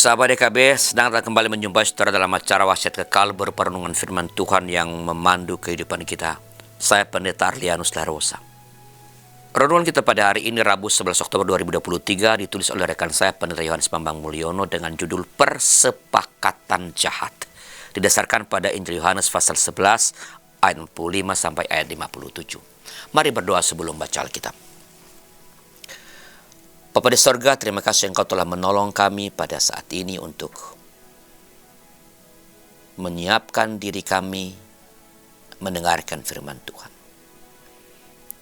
Sahabat DKB, sedang kembali menjumpai saudara dalam acara Wasiat Kekal berupa renungan firman Tuhan yang memandu kehidupan kita. Saya Pendeta Arlianus Larosa. Renungan kita pada hari ini Rabu 11 Oktober 2023 ditulis oleh rekan saya Pendeta Yohanes Bambang Mulyono dengan judul Persepakatan Jahat. Didasarkan pada Injil Yohanes pasal 11 ayat 45 sampai ayat 57. Mari berdoa sebelum baca Alkitab. Bapa di sorga, terima kasih Engkau telah menolong kami pada saat ini untuk menyiapkan diri kami mendengarkan firman Tuhan.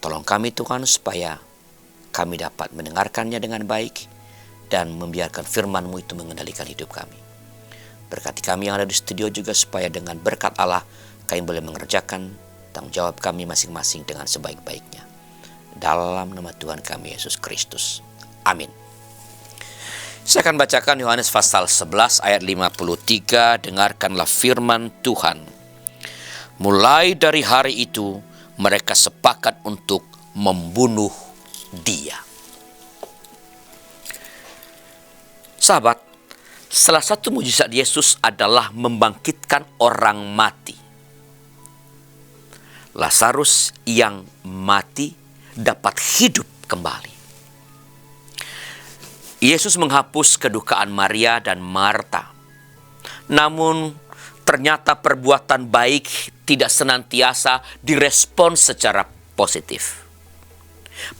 Tolong kami Tuhan supaya kami dapat mendengarkannya dengan baik dan membiarkan firman-Mu itu mengendalikan hidup kami. Berkati kami yang ada di studio juga supaya dengan berkat Allah kami boleh mengerjakan tanggung jawab kami masing-masing dengan sebaik-baiknya. Dalam nama Tuhan kami Yesus Kristus. Amin. Saya akan bacakan Yohanes pasal 11 ayat 53. Dengarkanlah firman Tuhan. Mulai dari hari itu mereka sepakat untuk membunuh dia. Sahabat, salah satu mujizat Yesus adalah membangkitkan orang mati. Lazarus yang mati dapat hidup kembali. Yesus menghapus kedukaan Maria dan Marta. Namun ternyata perbuatan baik tidak senantiasa direspon secara positif.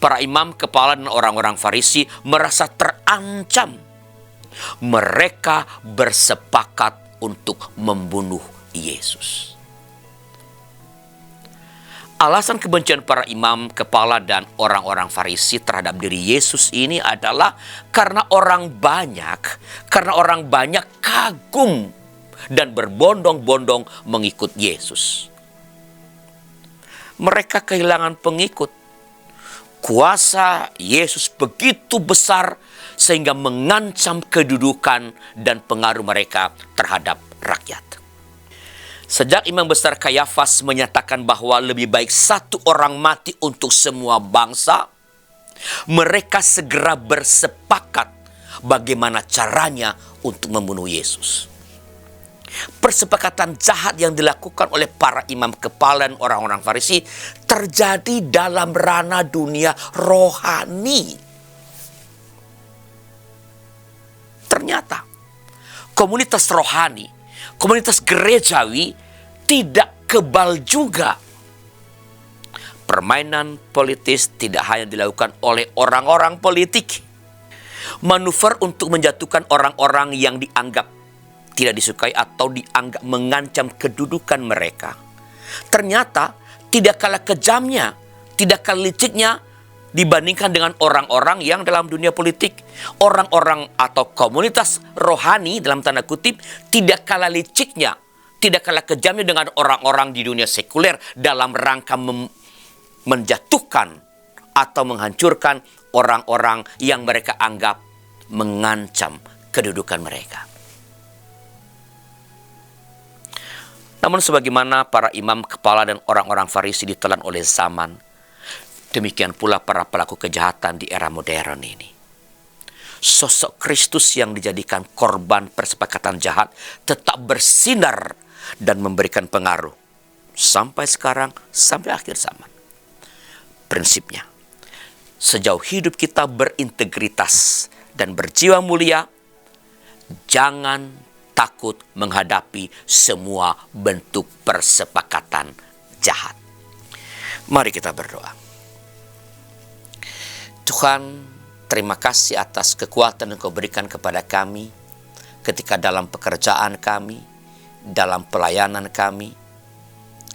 Para imam kepala dan orang-orang Farisi merasa terancam. Mereka bersepakat untuk membunuh Yesus. Alasan kebencian para imam, kepala, dan orang-orang Farisi terhadap diri Yesus ini adalah karena orang banyak kagum dan berbondong-bondong mengikut Yesus. Mereka kehilangan pengikut. Kuasa Yesus begitu besar sehingga mengancam kedudukan dan pengaruh mereka terhadap rakyat. Sejak Imam Besar Kayafas menyatakan bahwa lebih baik satu orang mati untuk semua bangsa, mereka segera bersepakat bagaimana caranya untuk membunuh Yesus. Persepakatan jahat yang dilakukan oleh para imam kepala dan orang-orang Farisi terjadi dalam ranah dunia rohani. Ternyata komunitas rohani, komunitas gerejawi tidak kebal juga. Permainan politis tidak hanya dilakukan oleh orang-orang politik. Manuver untuk menjatuhkan orang-orang yang dianggap tidak disukai atau dianggap mengancam kedudukan mereka. Ternyata tidak kalah kejamnya, tidak kalah liciknya dibandingkan dengan orang-orang yang dalam dunia politik. Orang-orang atau komunitas rohani dalam tanda kutip tidak kalah liciknya, tidak kalah kejamnya dengan orang-orang di dunia sekuler dalam rangka menjatuhkan atau menghancurkan orang-orang yang mereka anggap mengancam kedudukan mereka. Namun sebagaimana para imam kepala dan orang-orang Farisi ditelan oleh zaman, demikian pula para pelaku kejahatan di era modern ini. Sosok Kristus yang dijadikan korban persepakatan jahat tetap bersinar dan memberikan pengaruh sampai sekarang, sampai akhir zaman. Prinsipnya, sejauh hidup kita berintegritas dan berjiwa mulia, jangan takut menghadapi semua bentuk persepakatan jahat. Mari kita berdoa. Tuhan, terima kasih atas kekuatan yang Kau berikan kepada kami ketika dalam pekerjaan kami, dalam pelayanan kami.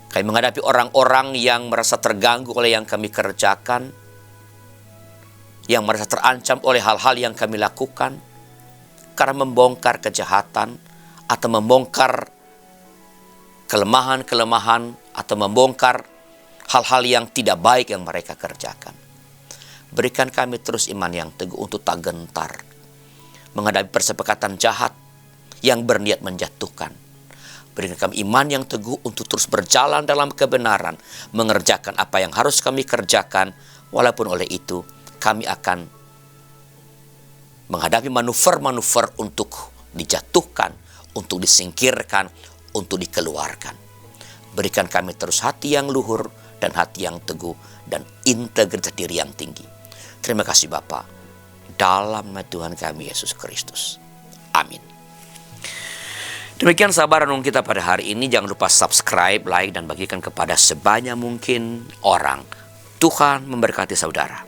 Kami menghadapi orang-orang yang merasa terganggu oleh yang kami kerjakan, yang merasa terancam oleh hal-hal yang kami lakukan, karena membongkar kejahatan atau membongkar kelemahan-kelemahan atau membongkar hal-hal yang tidak baik yang mereka kerjakan. Berikan kami terus iman yang teguh untuk tak gentar menghadapi persepakatan jahat yang berniat menjatuhkan. Berikan kami iman yang teguh untuk terus berjalan dalam kebenaran, mengerjakan apa yang harus kami kerjakan, walaupun oleh itu kami akan menghadapi manuver-manuver untuk dijatuhkan, untuk disingkirkan, untuk dikeluarkan. Berikan kami terus hati yang luhur dan hati yang teguh dan integritas diri yang tinggi. Terima kasih Bapa, dalam nama Tuhan kami Yesus Kristus. Amin. Demikian sahabat renung kita pada hari ini. Jangan lupa subscribe, like, dan bagikan kepada sebanyak mungkin orang. Tuhan memberkati saudara.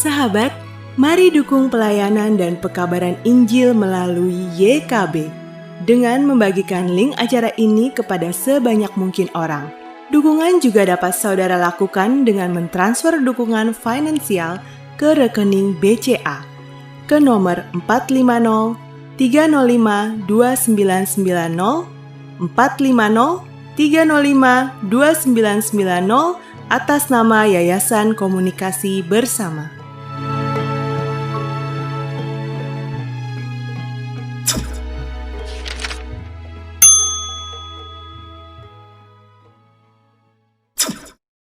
Sahabat, mari dukung pelayanan dan pekabaran Injil melalui YKB dengan membagikan link acara ini kepada sebanyak mungkin orang. Dukungan juga dapat saudara lakukan dengan mentransfer dukungan finansial ke rekening BCA ke nomor 450 305 2990 450 305 2990 atas nama Yayasan Komunikasi Bersama.